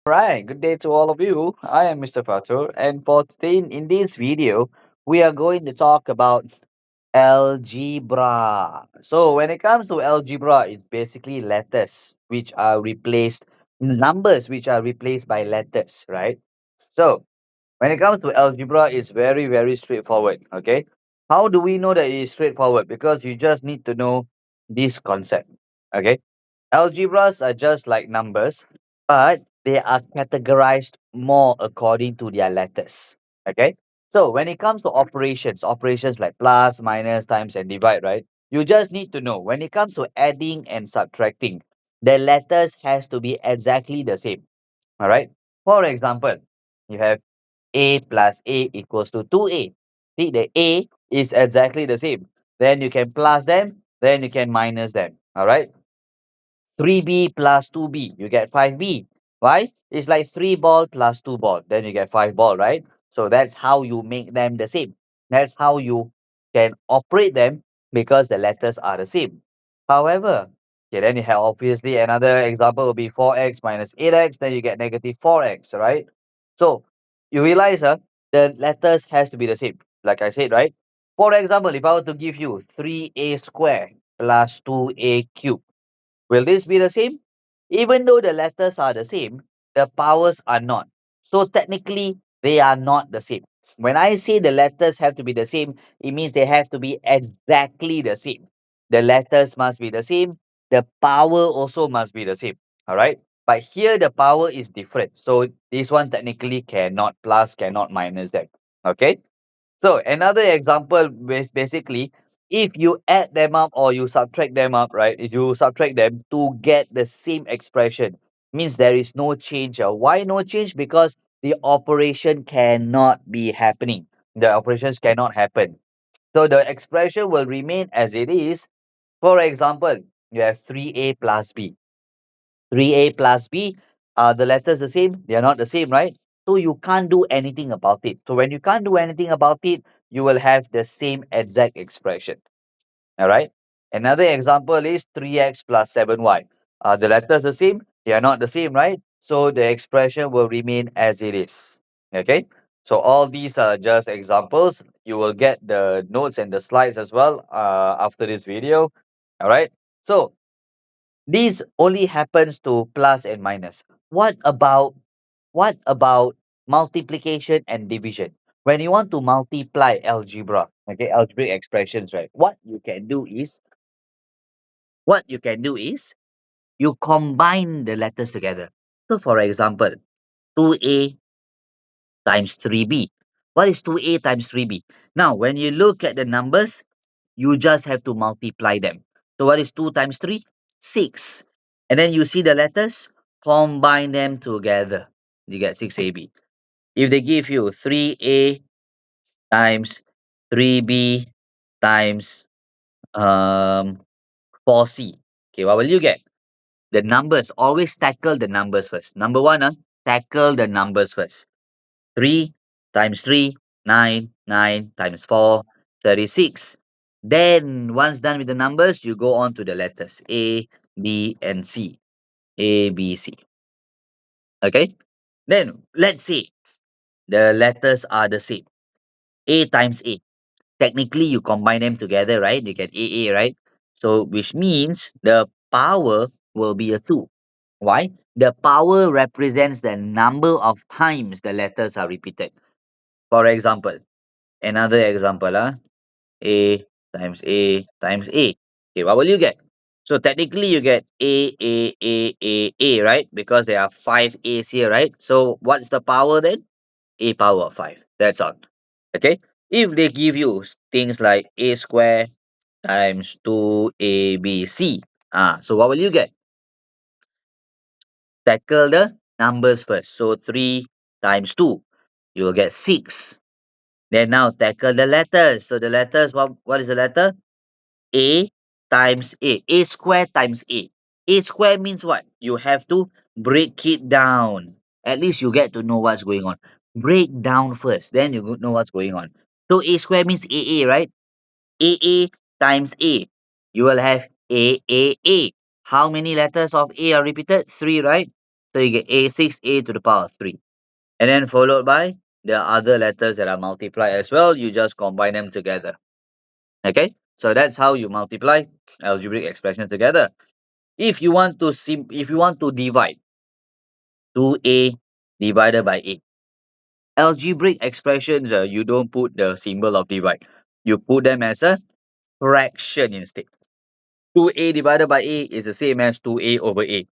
Right, good day to all of you. I am Mr. Fatur, and for today in this video, we are going to talk about algebra. So, when it comes to algebra, it's basically letters which are replaced, numbers which are replaced by letters, right? So, when it comes to algebra, it's very, very straightforward. Okay, how do we know that it is straightforward? Because you just need to know this concept. Okay, algebras are just like numbers, but they are categorized more according to their letters. Okay? So when it comes to operations like plus, minus, times, and divide, right? You just need to know when it comes to adding and subtracting, the letters has to be exactly the same. All right. For example, you have a plus a equals to 2a. See, the a is exactly the same. Then you can plus them, then you can minus them. All right. 3b plus 2b, you get 5b. Why? It's like 3 ball plus 2 ball, then you get 5 ball, right? So that's how you make them the same. That's how you can operate them because the letters are the same. However, okay, then you have obviously another example will be 4x minus 8x, then you get negative 4x, right? So you realize the letters has to be the same. Like I said, right? For example, if I were to give you 3a squared plus 2a cubed, will this be the same? Even though the letters are the same, the powers are not. So technically, they are not the same. When I say the letters have to be the same, it means they have to be exactly the same. The letters must be the same. The power also must be the same. All right. But here the power is different. So this one technically cannot plus, cannot minus that. Okay. So another example is basically if you add them up or you subtract them up, right? If you subtract them to get the same expression, means there is no change. Why no change? Because the operation cannot be happening. The operations cannot happen. So the expression will remain as it is. For example, you have 3a plus b. 3a plus b, are the letters the same? They are not the same, right? So you can't do anything about it. So when you can't do anything about it, you will have the same exact expression. All right. Another example is 3x plus 7y. Are the letters the same? They are not the same, right? So the expression will remain as it is. Okay. So all these are just examples. You will get the notes and the slides as well after this video. All right. So these only happens to plus and minus. What about multiplication and division? When you want to multiply algebra, okay, algebraic expressions, right? What you can do is you combine the letters together. So for example, 2a times 3b. What is 2a times 3b? Now, when you look at the numbers, you just have to multiply them. So what is 2 times 3? 6. And then you see the letters, combine them together. You get 6ab. If they give you 3a times 3b times 4c, okay, what will you get? The numbers, always tackle the numbers first. Number one, tackle the numbers first. 3 times 3, 9, 9 times 4, 36. Then, once done with the numbers, you go on to the letters A, B, and C. A, B, C. Okay? Then, let's say the letters are the same. A times A. Technically, you combine them together, right? You get AA, right? So, which means the power will be a 2. Why? The power represents the number of times the letters are repeated. For example, another example, A times A times A. Okay, what will you get? So technically you get A, right? Because there are 5 A's here, right? So what's the power then? A power of 5. That's all. Okay? If they give you things like A square times 2ABC, so what will you get? Tackle the numbers first. So 3 times 2, you will get 6. Then now tackle the letters. So the letters, what is the letter? A times A. A square times A. A square means what? You have to break it down. At least you get to know what's going on. Break down first, then you know what's going on. So A square means AA, right? AA times A. You will have A. How many letters of A are repeated? 3, right? So you get A6A to the power of 3. And then followed by the other letters that are multiplied as well. You just combine them together. Okay? So that's how you multiply algebraic expression together. If you want to divide 2A divided by A. Algebraic expressions, you don't put the symbol of divide. You put them as a fraction instead. 2A divided by A is the same as 2A over A.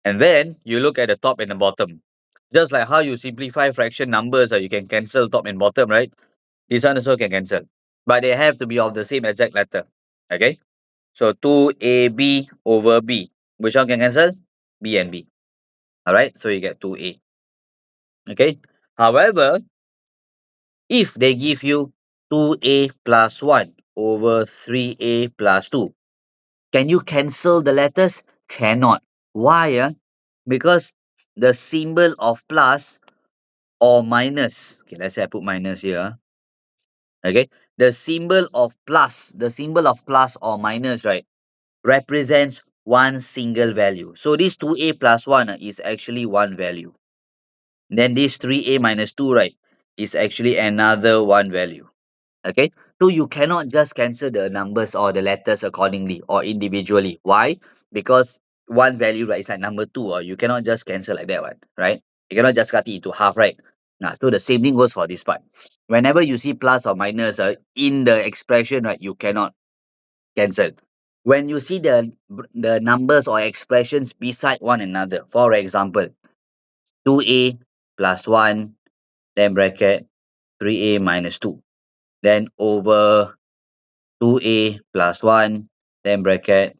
And then you look at the top and the bottom. Just like how you simplify fraction numbers, you can cancel top and bottom, right? This one also can cancel. But they have to be of the same exact letter. Okay? So 2AB over B. Which one can cancel? B and B. Alright? So you get 2A. Okay? However, if they give you 2A plus 1 over 3A plus 2, can you cancel the letters? Cannot. Why? Because the symbol of plus or minus, okay, let's say I put minus here. Okay, the symbol of plus or minus, right, represents one single value. So this 2A plus 1 is actually one value. Then this 3A minus 2, right, is actually another one value. Okay, so you cannot just cancel the numbers or the letters accordingly or individually. Why? Because one value, right, is like number 2, or you cannot just cancel like that one, right? You cannot just cut it into half, right? Now, so the same thing goes for this part. Whenever you see plus or minus in the expression, right, you cannot cancel. When you see the numbers or expressions beside one another, for example, 2A plus 1, then bracket 3A minus 2, then over 2A plus 1, then bracket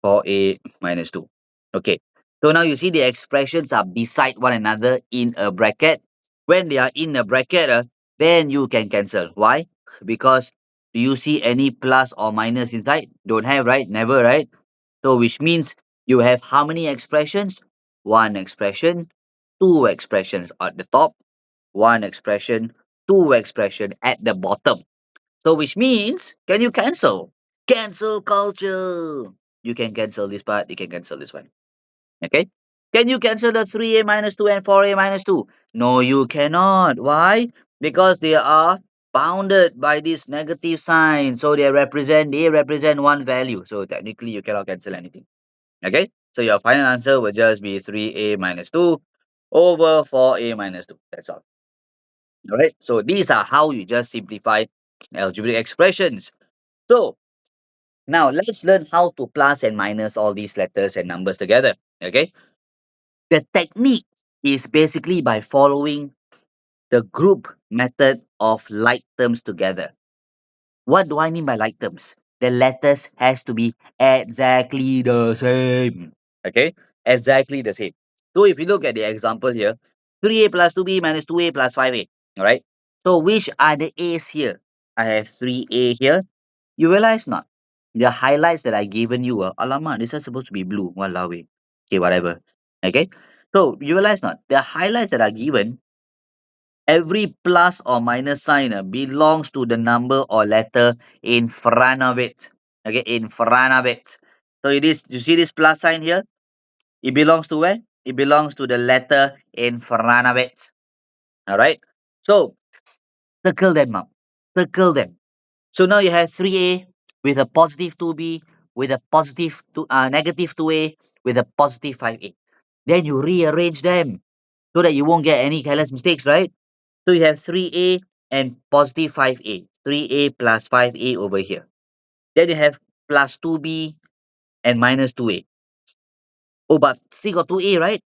4A minus 2. Okay. So now you see the expressions are beside one another in a bracket. When they are in a bracket, then you can cancel. Why? Because do you see any plus or minus inside? Don't have, right? Never, right? So which means you have how many expressions? One expression, two expressions at the top, one expression, two expression at the bottom. So which means, can you cancel? Cancel culture. You can cancel this part, you can cancel this one. Okay? Can you cancel the 3A minus 2 and 4A minus 2? No, you cannot. Why? Because they are bounded by this negative sign. So they represent one value. So technically you cannot cancel anything. Okay? So your final answer will just be 3A minus 2 over 4A minus 2. That's all. Alright? So these are how you just simplify algebraic expressions. So now let's learn how to plus and minus all these letters and numbers together. Okay. The technique is basically by following the group method of like terms together. What do I mean by like terms? The letters has to be exactly the same. Okay. Exactly the same. So if you look at the example here, 3A plus 2B minus 2A plus 5A. All right. So which are the A's here? I have 3A here. You realize not? The highlights that I given you alamak, this is supposed to be blue. Walao eh. Okay, whatever. Okay. So you realize not? The highlights that are given, every plus or minus sign belongs to the number or letter in front of it. Okay, in front of it. So it is, you see this plus sign here? It belongs to where? It belongs to the letter in front of it. All right. So circle them up. Circle them. So now you have 3A with a positive 2B with a negative 2A with a positive 5A. Then you rearrange them so that you won't get any careless mistakes, right? So you have 3A and positive 5A. 3A plus 5A over here. Then you have plus 2B and minus 2A. Oh, but still got 2A, right?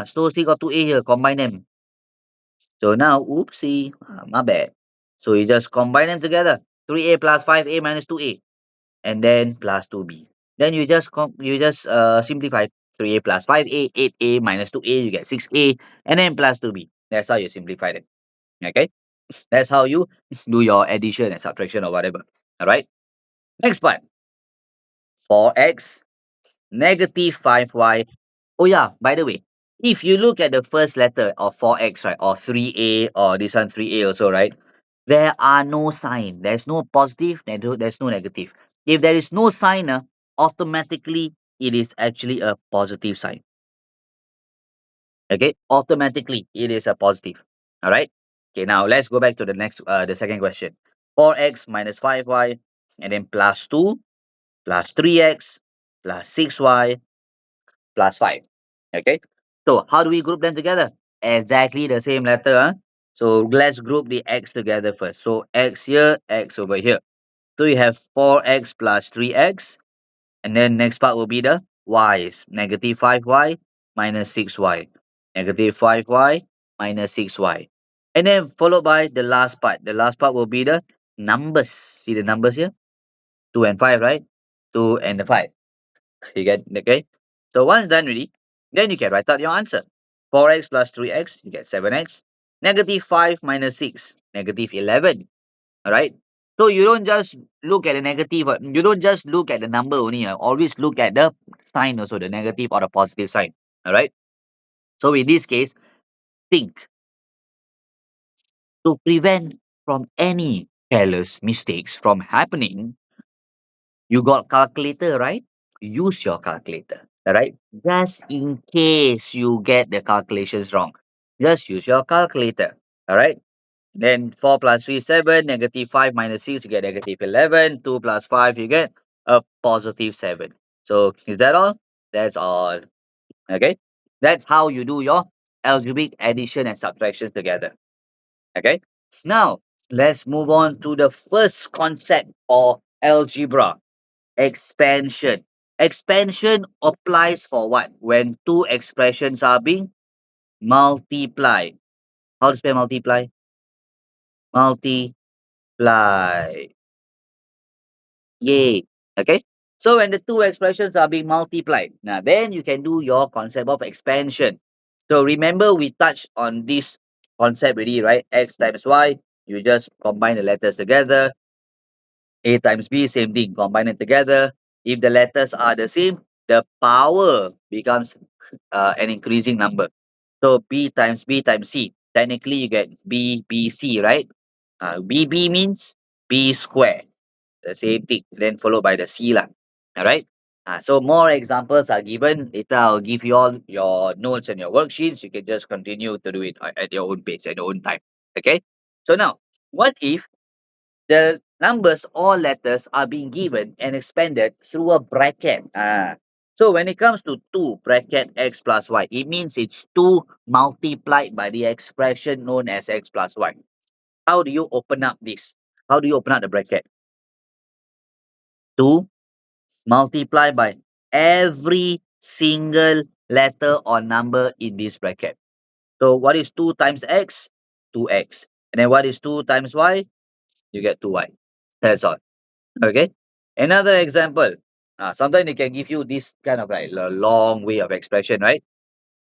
So still got 2A here. Combine them. So now, oopsie, my bad. So you just combine them together. 3A plus 5A minus 2A. And then plus 2B. Then you just simplify 3A plus 5A, 8A minus 2A, you get 6A, and then plus 2B. That's how you simplify it. Okay? That's how you do your addition and subtraction or whatever. Alright? Next part. 4x negative 5y. Oh yeah, by the way, if you look at the first letter of 4x, right, or 3A, or this one 3A also, right, there are no sign. There's no positive, there's no negative. If there is no sign, automatically it is actually a positive sign. Okay, automatically it is a positive. All right. Okay, now let's go back to the second question. 4x minus 5y, and then plus 2 plus 3x plus 6y plus 5. Okay. So how do we group them together? Exactly the same letter. Huh? So let's group the x together first. So x here, x over here. So you have 4x plus 3x. And then next part will be the y's. Negative 5y minus 6y. Negative 5y minus 6y. And then followed by the last part. The last part will be the numbers. See the numbers here? 2 and 5, right? 2 and the 5. You get, okay? So once done already, then you can write out your answer. 4x plus 3x, you get 7x. Negative 5 minus 6, negative 11. All right. So you don't just look at the negative, you don't just look at the number only. Always look at the sign also, the negative or the positive sign. All right. So in this case, think to prevent from any careless mistakes from happening. You got calculator, right? Use your calculator. All right. Just in case you get the calculations wrong, just use your calculator. All right. Then 4 plus 3 is 7, negative 5 minus 6, you get negative 11. 2 plus 5, you get a positive 7. So is that all? That's all. Okay. That's how you do your algebraic addition and subtraction together. Okay. Now, let's move on to the first concept of algebra, expansion. Expansion applies for what? When two expressions are being multiplied. How to spell multiply? Multiply. Yay. Okay. So when the two expressions are being multiplied, now then you can do your concept of expansion. So remember we touched on this concept already, right? X times Y. You just combine the letters together. A times B, same thing. Combine it together. If the letters are the same, the power becomes an increasing number. So B times C. Technically, you get BBC, right? BB means B square. The same thing. Then followed by the C lah. All right. So more examples are given. Later, I'll give you all your notes and your worksheets. You can just continue to do it at your own pace, at your own time. Okay. So now, what if the numbers or letters are being given and expanded through a bracket? So when it comes to 2 bracket x plus y, it means it's 2 multiplied by the expression known as x plus y. How do you open up this? How do you open up the bracket? 2 multiply by every single letter or number in this bracket. So what is 2 times x? 2x. And then what is 2 times y? You get 2y. That's all. Okay. Another example. Sometimes they can give you this kind of like a long way of expression, right?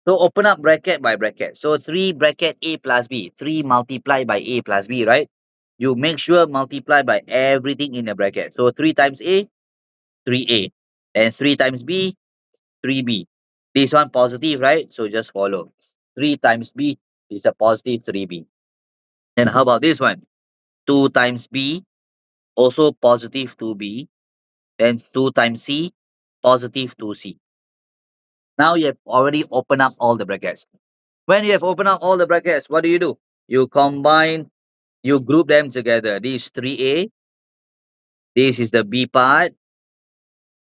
So open up bracket by bracket. So 3 bracket a plus b. 3 multiplied by a plus b, right? You make sure multiply by everything in the bracket. So 3 times a, 3a. And 3 times b, 3b. This one positive, right? So just follow. 3 times b is a positive 3b. And how about this one? 2 times b, also positive 2b. Then 2 times c, positive 2c. Now you have already opened up all the brackets. When you have opened up all the brackets, what do? You combine, you group them together. This is 3a, this is the b part,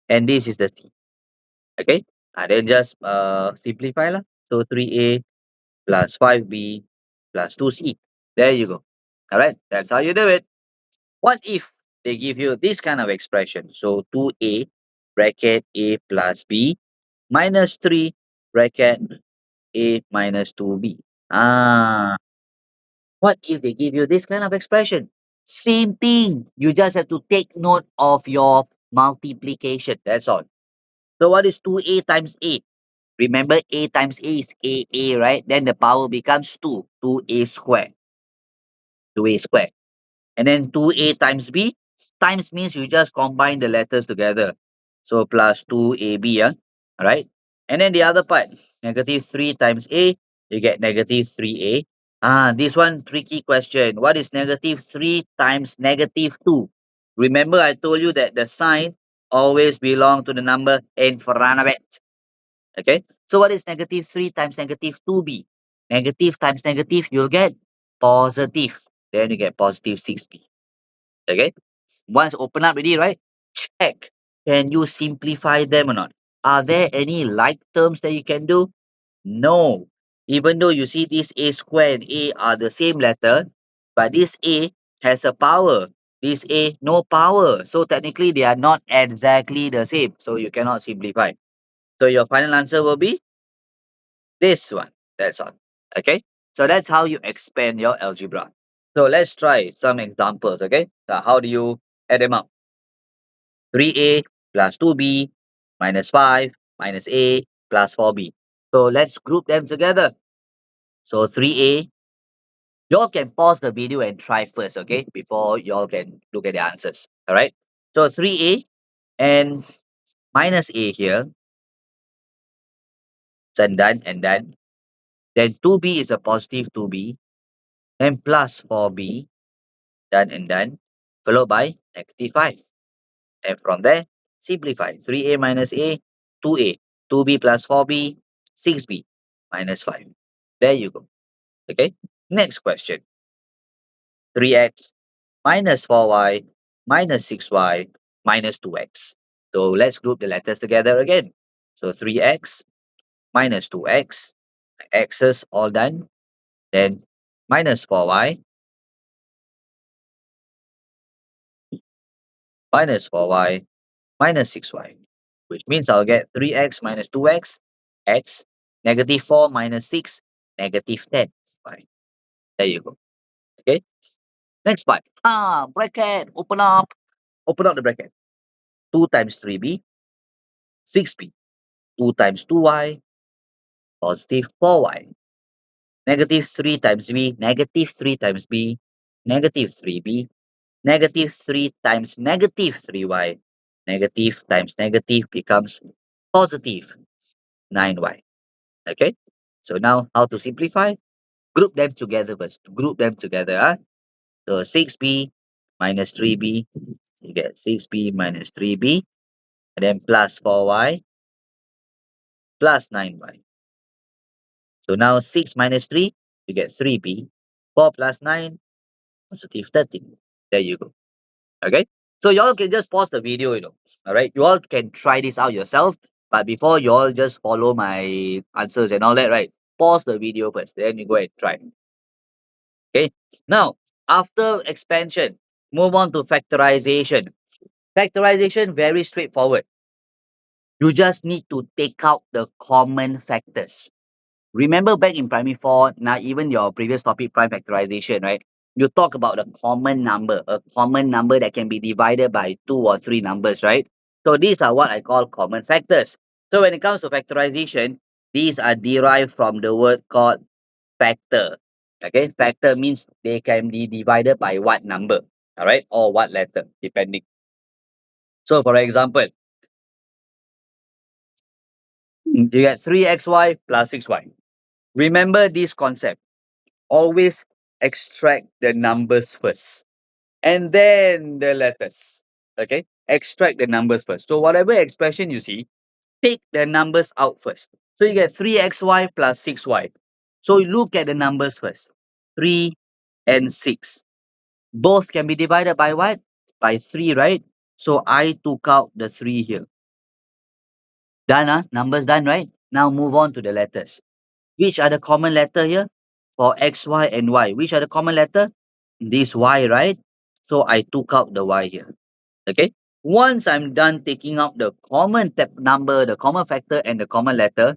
and this is the c. Okay? Then just simplify lah. So 3a plus 5b plus 2c. There you go. All right, that's how you do it. What if they give you this kind of expression? So 2a bracket a plus b minus 3 bracket a minus 2b. Ah, what if they give you this kind of expression? Same thing. You just have to take note of your multiplication. That's all. So what is 2a times a? Remember a times a is a, right? Then the power becomes 2. 2a squared. 2a squared. And then 2a times b. Times means you just combine the letters together. So plus 2ab, alright? And then the other part, negative 3 times a, you get negative 3a. This one tricky question. What is negative 3 times negative 2? Remember I told you that the sign always belong to the number in front of it. Okay? So what is negative 3 times negative 2b? Negative times negative, you'll get positive. Then you get positive 6b. Okay? Once open up already, right? Check. Can you simplify them or not? Are there any like terms that you can do? No. Even though you see this a square and a are the same letter, but this a has a power. This a no power. So technically they are not exactly the same. So you cannot simplify. So your final answer will be this one. That's all. Okay. So that's how you expand your algebra. So let's try some examples. Okay. So how do you add them up? 3a plus 2b minus 5 minus a plus 4b. So let's group them together. So 3a, y'all can pause the video and try first, okay? Before y'all can look at the answers. All right. So 3a and minus a here, and done and done. Then 2b is a positive 2b, then plus 4b, done and done, followed by negative 5. And from there, simplify. 3a minus a, 2a, 2b plus 4b, 6b minus 5. There you go. Okay. Next question. 3x minus 4y minus 6y minus 2x. So let's group the letters together again. So 3x minus 2x, x's all done. Then minus 4y minus 4y minus 6y, which means I'll get 3x minus 2x, x, negative 4 minus 6, negative 10. Fine. There you go. Okay. Next part. Bracket. Open up. Open up the bracket. 2 times 3b, 6b. 2 times 2y, positive 4y. Negative 3 times b, negative 3 times b, negative 3b. Negative 3 times negative 3y. Negative times negative becomes positive 9y. Okay. So now how to simplify? Group them together first. Group them together. So 6b minus 3b, you get 6b minus 3b, and then plus 4y plus 9y. So now 6 minus 3, you get 3b. 4 plus 9, positive 13. There you go. Okay. So y'all can just pause the video. All right. You all can try this out yourself. But before you all just follow my answers and all that, right? Pause the video first. Then you go and try. Okay. Now, after expansion, move on to factorization. Factorization, very straightforward. You just need to take out the common factors. Remember back in primary 4, now even your previous topic, prime factorization, right? You talk about a common number that can be divided by 2 or 3 numbers, right? So these are what I call common factors. So when it comes to factorization, these are derived from the word called factor. Okay, factor means they can be divided by what number, all right, or what letter, depending. So for example, you get 3xy plus 6y. Remember this concept. Always extract the numbers first and then the letters. Okay, extract the numbers first. So whatever expression you see, take the numbers out first. So you get 3xy plus 6y. So you look at the numbers first. 3 and 6. Both can be divided by what? By 3, right? So I took out the 3 here. Done, numbers done, right? Now move on to the letters. Which are the common letter here? For x, y, and y. Which are the common letter? This y, right? So I took out the y here. Okay. Once I'm done taking out the common number, the common factor, and the common letter,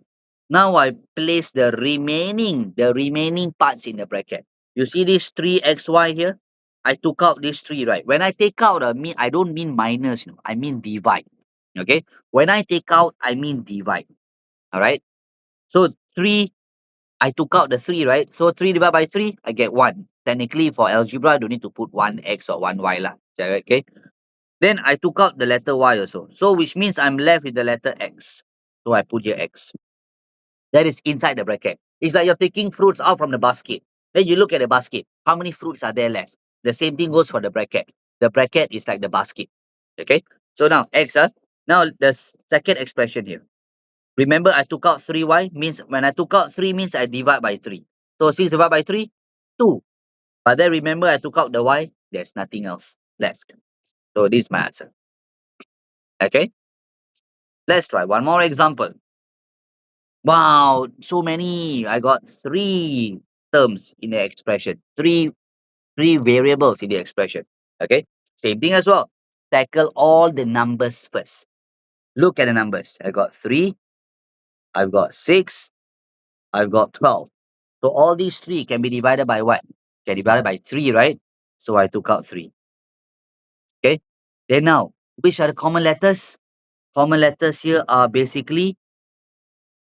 now I place the remaining parts in the bracket. You see this 3xy here? I took out this 3, right? When I take out, I don't mean minus, I mean divide. Okay. When I take out, I mean divide. All right. So 3, I took out the 3, right? So 3 divided by 3, I get 1. Technically, for algebra, I don't need to put 1x or 1y lah. Okay. Then I took out the letter y also. So which means I'm left with the letter x. So I put here x. That is inside the bracket. It's like you're taking fruits out from the basket. Then you look at the basket. How many fruits are there left? The same thing goes for the bracket. The bracket is like the basket. Okay. So now x. Now the second expression here. Remember, I took out 3y, means when I took out 3 means I divide by 3. So 6 divided by 3, 2. But then remember, I took out the y, there's nothing else left. So this is my answer. Okay, let's try one more example. Wow, so many. I got 3 terms in the expression, three variables in the expression. Okay, same thing as well. Tackle all the numbers first. Look at the numbers. I got 3, I've got 6, I've got 12. So all these 3 can be divided by what? Can divided by 3, right? So I took out 3. Okay. Then now, which are the common letters? Common letters here are basically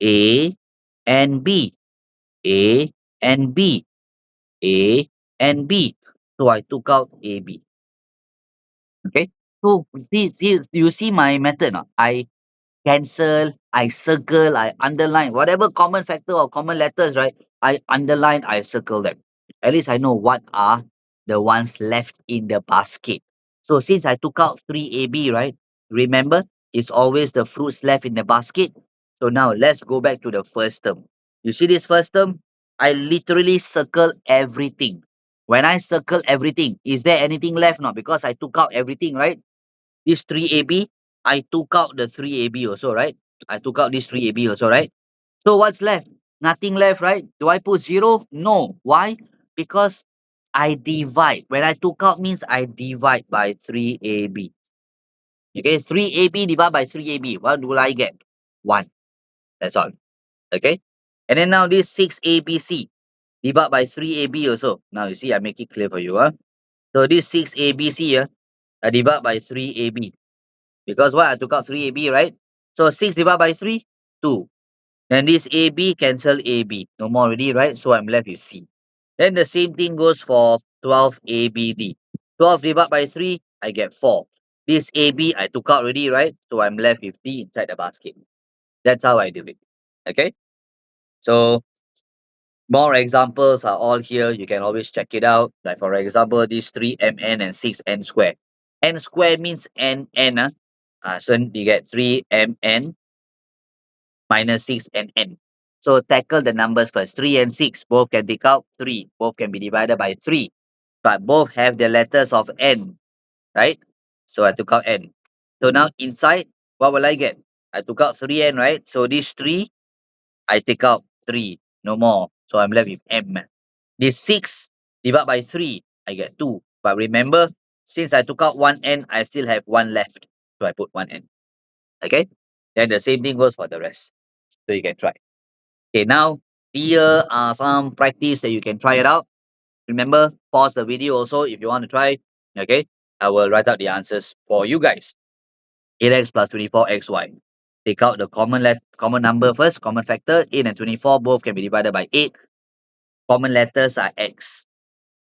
A and B. A and B. A and B. So I took out AB. Okay. So you see my method now. I cancel, I circle, I underline, whatever common factor or common letters, right? I underline, I circle them. At least I know what are the ones left in the basket. So since I took out 3AB, right? Remember, it's always the fruits left in the basket. So now let's go back to the first term. You see this first term? I literally circle everything. When I circle everything, is there anything left? Not because I took out everything, right? This 3AB, I took out the 3AB also, right? I took out this 3AB also, right? So what's left? Nothing left, right? Do I put 0? No. Why? Because I divide. When I took out means I divide by 3AB. Okay, 3AB divided by 3AB. What will I get? 1. That's all. Okay? And then now this 6ABC divide by 3AB also. Now you see, I make it clear for you. So this 6ABC here, I divide by 3AB. Because what? I took out 3AB, right? So 6 divided by 3, 2. Then this AB cancel AB. No more already, right? So I'm left with C. Then the same thing goes for 12ABD. 12 divided by 3, I get 4. This AB I took out already, right? So I'm left with D inside the basket. That's how I do it. Okay? So more examples are all here. You can always check it out. Like for example, these 3mn and 6n square. N square means n. So you get 3mn minus 6 and n. So tackle the numbers first. 3 and 6, both can take out 3. Both can be divided by 3. But both have the letters of n, right? So I took out n. So now inside, what will I get? I took out 3n, right? So this 3, I take out 3. No more. So I'm left with m. This 6 divided by 3, I get 2. But remember, since I took out 1n, I still have 1 left. So I put 1n. Okay? Then the same thing goes for the rest. So you can try. Okay, now here are some practice that you can try it out. Remember, pause the video also if you want to try. Okay, I will write out the answers for you guys. 8x plus 24xy. Take out the common number first, common factor. 8 and 24 both can be divided by 8. Common letters are x.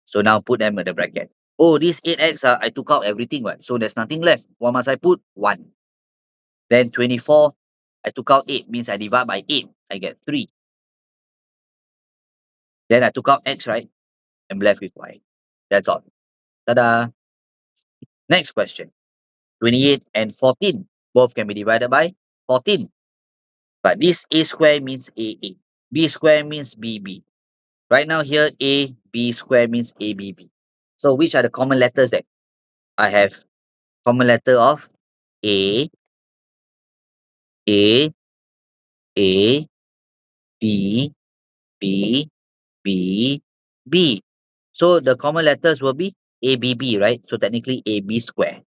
So now put them in the bracket. Oh, this 8x, I took out everything, right? So there's nothing left. What must I put? 1. Then 24, I took out 8, means I divide by 8. I get 3. Then I took out x, right? I'm left with y. That's all. Ta-da! Next question. 28 and 14. Both can be divided by 14. But this a square means AA. B square means BB. Right now here, A, B square means ABB. So which are the common letters that I have? Common letter of A, A, A, B, B, B, B. So the common letters will be ABB, right? So technically AB square.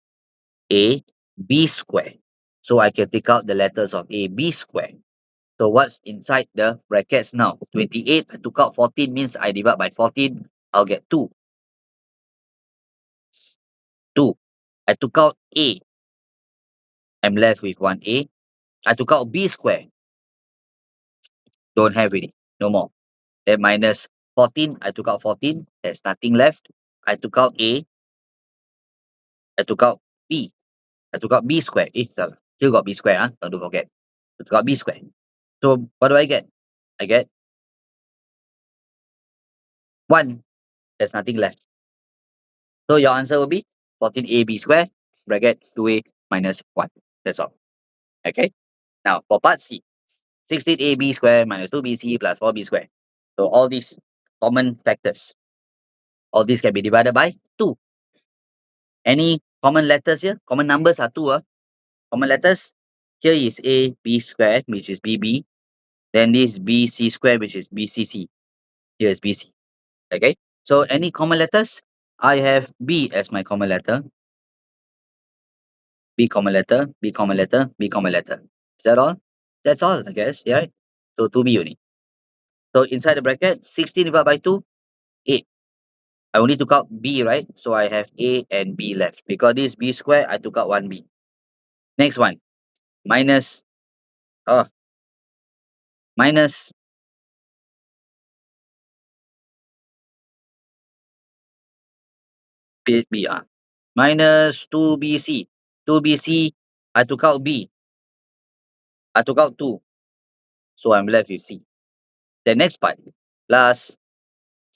A, B square. So I can take out the letters of A, B square. So what's inside the brackets now? 28, I took out 14 means I divide by 14, I'll get 2. 2. I took out A, I'm left with 1A. I took out B square, don't have it, no more. Then minus 14, I took out 14, there's nothing left. I took out A, I took out B. I took out B square. Still got B square, don't forget. I took out B square. So what do I get? I get 1. There's nothing left. So your answer will be 14ab square bracket 2a minus 1. That's all. Okay. Now for part C. 16ab square minus 2bc plus 4b square. So all these common factors, all these can be divided by 2. Any common letters here? Common numbers are 2. Common letters. Here is ab square, which is bb. Then this bc square, which is bcc. Here is bc. Okay. So any common letters? I have b as my common letter. B common letter, B common letter, B common letter. Is that all? That's all, I guess. Yeah. Right? So 2b only. So inside the bracket, 16 divided by 2, 8. I only took out b, right? So I have a and b left. Because this b square, I took out 1b. Next one, minus, oh, minus b, minus 2bc. 2bc, I took out b. I took out 2. So I'm left with c. The next part, plus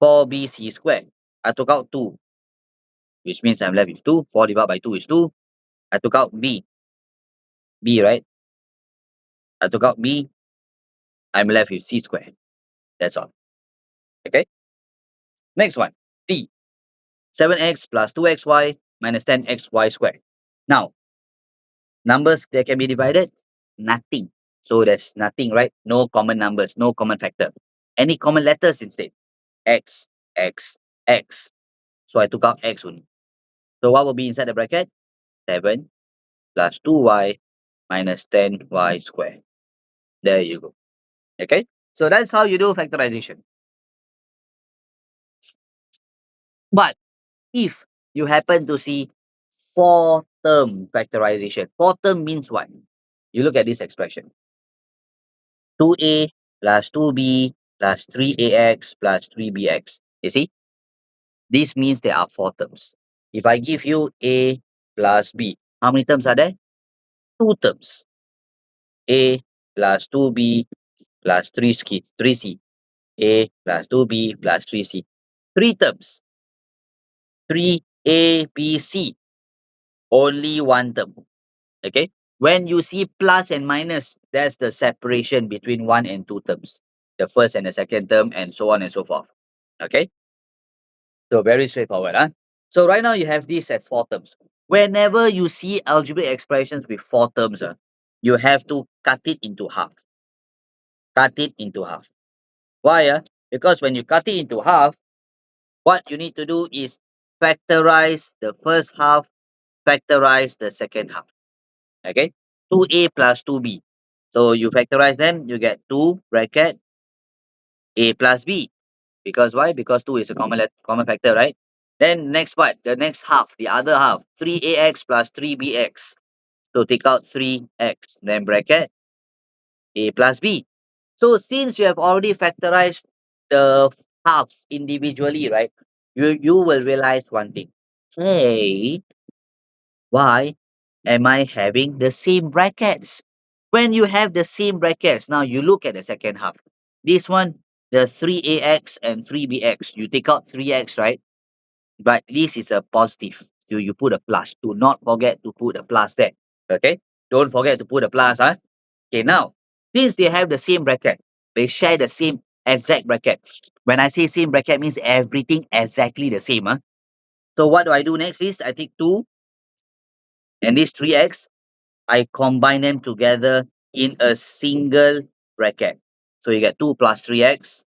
4bc square. I took out 2, which means I'm left with 2. 4 divided by 2 is 2. I took out b, right? I took out b. I'm left with c square. That's all. Okay. Next one, d. 7x plus 2xy minus 10xy squared. Now, numbers that can be divided, nothing. So there's nothing, right? No common numbers, no common factor. Any common letters instead? X, x, x. So I took out x only. So what will be inside the bracket? 7 plus 2y minus 10y squared. There you go. Okay. So that's how you do factorization. But if you happen to see four term factorization, four term means what? You look at this expression. 2a plus 2b plus 3ax plus 3bx. You see? This means there are four terms. If I give you a plus b, how many terms are there? Two terms. A plus 2b plus 3c. A plus 2b plus 3c. Three terms. 3a, b, c. Only one term. Okay. When you see plus and minus, that's the separation between one and two terms. The first and the second term, and so on and so forth. Okay. So very straightforward. So right now you have this as four terms. Whenever you see algebraic expressions with four terms, you have to cut it into half. Cut it into half. Why? Because when you cut it into half, what you need to do is factorize the first half, factorize the second half. Okay. 2a plus 2b. So you factorize them, you get 2 bracket a plus b. Because why? Because 2 is a common factor, right? Then next part, the next half, the other half, 3ax plus 3bx. So take out 3x, then bracket a plus b. So since you have already factorized the halves individually, right? You will realize one thing. Hey, why am I having the same brackets? When you have the same brackets, now you look at the second half. This one, the 3ax and 3bx. You take out 3x, right? But this is a positive. So you put a plus. Do not forget to put a plus there. Okay? Don't forget to put a plus. Okay, now, since they have the same bracket, they share the same exact bracket. When I say same bracket, means everything exactly the same. So what do I do next is I take 2 and this 3x. I combine them together in a single bracket. So you get 2 plus 3x.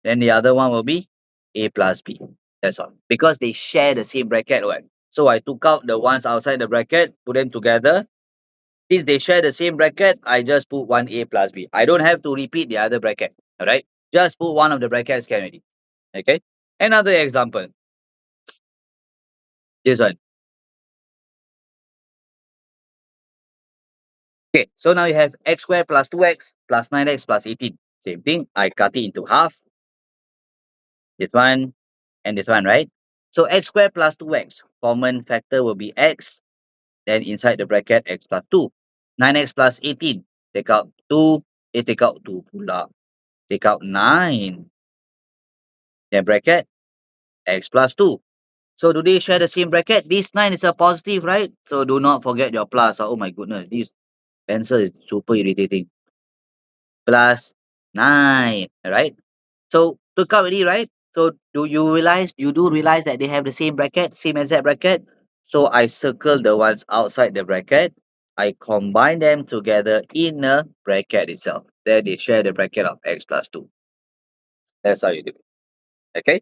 Then the other one will be a plus b. That's all. Because they share the same bracket. Right? So I took out the ones outside the bracket, put them together. Since they share the same bracket, I just put one a plus b. I don't have to repeat the other bracket. All right. Just put one of the brackets can already. Okay. Another example. This one. Okay. So now you have x squared plus 2x plus 9x plus 18. Same thing. I cut it into half. This one and this one, right? So x squared plus 2x. Common factor will be x. Then inside the bracket, x plus 2. 9x plus 18. Take out 2. Take out 2 pula. Take out 9. Then bracket, x plus 2. So do they share the same bracket? This 9 is a positive, right? So do not forget your plus. Oh my goodness, this pencil is super irritating. plus 9. Alright? So took out already, right? So you do realize that they have the same bracket, same exact bracket? So I circle the ones outside the bracket. I combine them together in a bracket itself. Then they share the bracket of x plus 2. That's how you do it. Okay?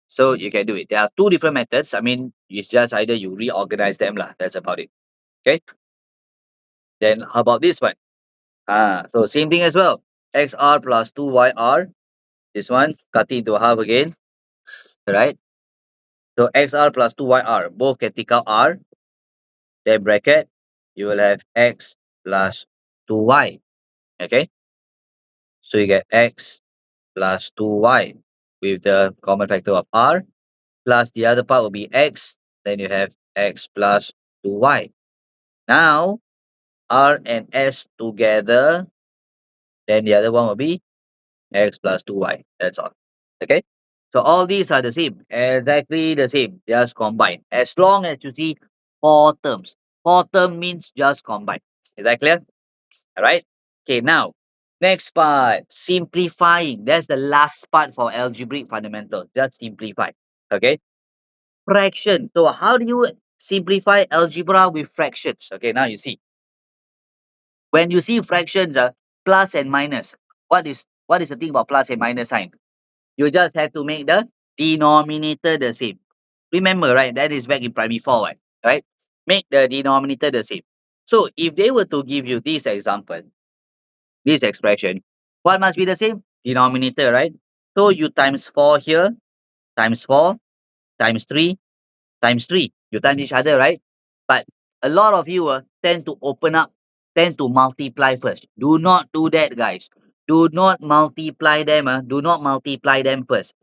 So you can do it. There are two different methods. I mean, it's just either you reorganize them lah. That's about it. Okay? Then how about this one? So same thing as well. XR plus 2YR. This one, cut it into half again. Right? So XR plus 2YR. Both can take out R. Then bracket. You will have X plus 2Y. Okay? So you get X plus 2Y with the common factor of R. Plus the other part will be X. Then you have X plus 2Y. Now, R and S together, then the other one will be X plus 2Y. That's all. Okay? So all these are the same. Exactly the same. Just combine. As long as you see four terms. Four term means just combine. Is that clear? Alright? Okay, now, next part. Simplifying. That's the last part for algebraic fundamentals. Just simplify. Okay? Fraction. So how do you simplify algebra with fractions? Okay, now you see. When you see fractions, plus and minus, what is the thing about plus and minus sign? You just have to make the denominator the same. Remember, right? That is back in primary four, right? Make the denominator the same. So if they were to give you this example, this expression, what must be the same? Denominator, right? So you times 4 here, times 4, times 3, times 3. You times each other, right? But a lot of you tend to open up, tend to multiply first. Do not do that, guys. Do not multiply them. Do not multiply them first.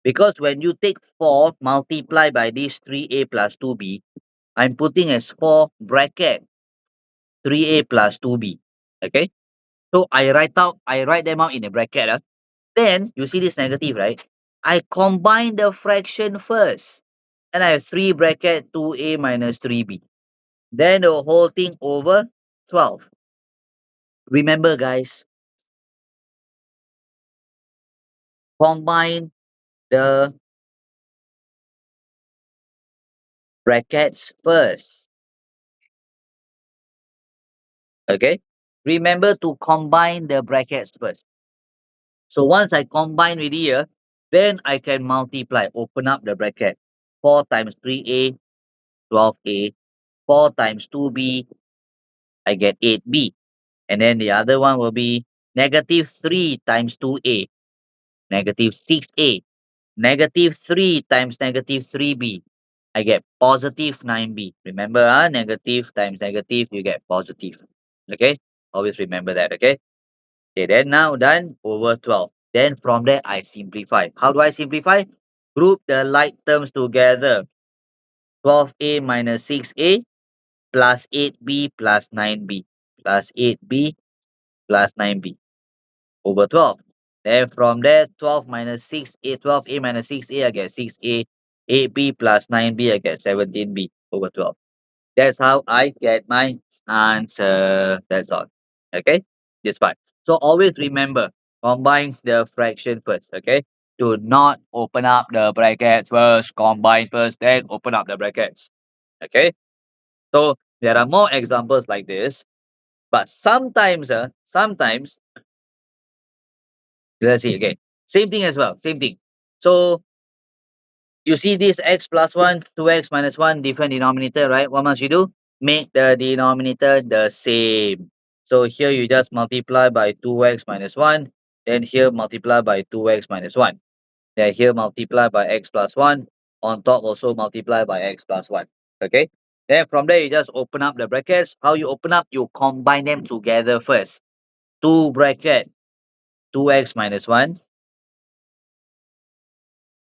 Because when you take 4 multiply by this 3a plus 2b, I'm putting as 4 bracket 3a plus 2b. Okay? So I write them out in a bracket. Then you see this negative, right? I combine the fraction first. And I have 3 bracket 2a minus 3b. Then the whole thing over 12. Remember, guys, combine the brackets first. Okay? Remember to combine the brackets first. So once I combine with here, then I can multiply, open up the bracket. 4 times 3a, 12a. 4 times 2b, I get 8b. And then the other one will be negative 3 times 2a, negative 6a. Negative 3 times negative 3b, I get positive 9b. Remember, negative times negative, you get positive. Okay? Always remember that, okay? Okay, then now done over 12. Then from there, I simplify. How do I simplify? Group the like terms together. 12a minus 6a plus 8b plus 9b plus 8b plus 9b over 12. Then from there, 12 minus 6a, 12a minus 6a, I get 6a, 8b plus 9b, I get 17b over 12. That's how I get my answer. That's all. Okay? This part. So always remember, combine the fraction first. Okay? Do not open up the brackets first. Combine first, then open up the brackets. Okay? So there are more examples like this. But sometimes, let's see, okay. Same thing as well. Same thing. So you see this x plus 1, 2x minus 1, different denominator, right? What must you do? Make the denominator the same. So here you just multiply by 2x minus 1. Then here multiply by 2x minus 1. Then here multiply by x plus 1. On top also multiply by x plus 1. Okay? Then from there you just open up the brackets. How you open up? You combine them together first. 2 bracket 2x minus 1.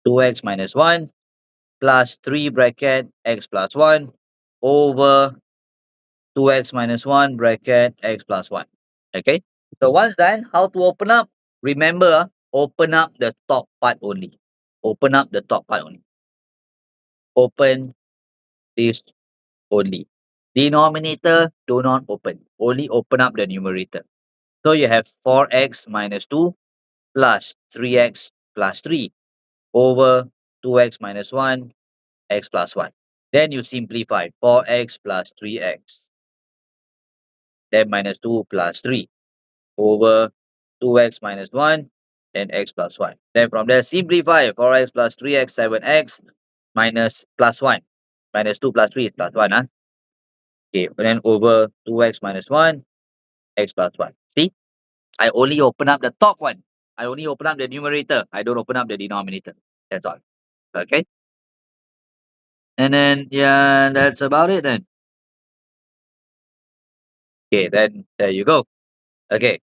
2x minus 1 plus 3 bracket x plus 1 over 2x minus 1 bracket x plus 1. Okay. So once done, how to open up? Remember, open up the top part only. Open up the top part only. Open this only. Denominator, do not open. Only open up the numerator. So you have 4x minus 2 plus 3x plus 3 over 2x minus 1, x plus 1. Then you simplify 4x plus 3x, then minus 2 plus 3 over 2x minus 1, then x plus 1. Then from there, simplify 4x plus 3x, 7x minus plus 1. Minus 2 plus 3 is plus 1. Okay, then over 2x minus 1, x plus 1. See, I only open up the top one. I only open up the numerator. I don't open up the denominator. That's all. Okay. And then, yeah, that's about it then. Okay, then there you go. Okay.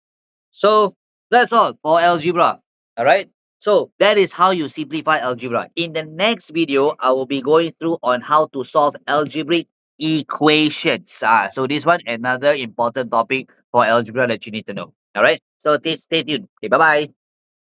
So that's all for algebra. All right. So that is how you simplify algebra. In the next video, I will be going through on how to solve algebraic equations. So this one another important topic for algebra that you need to know. All right. So stay tuned. Okay, bye bye.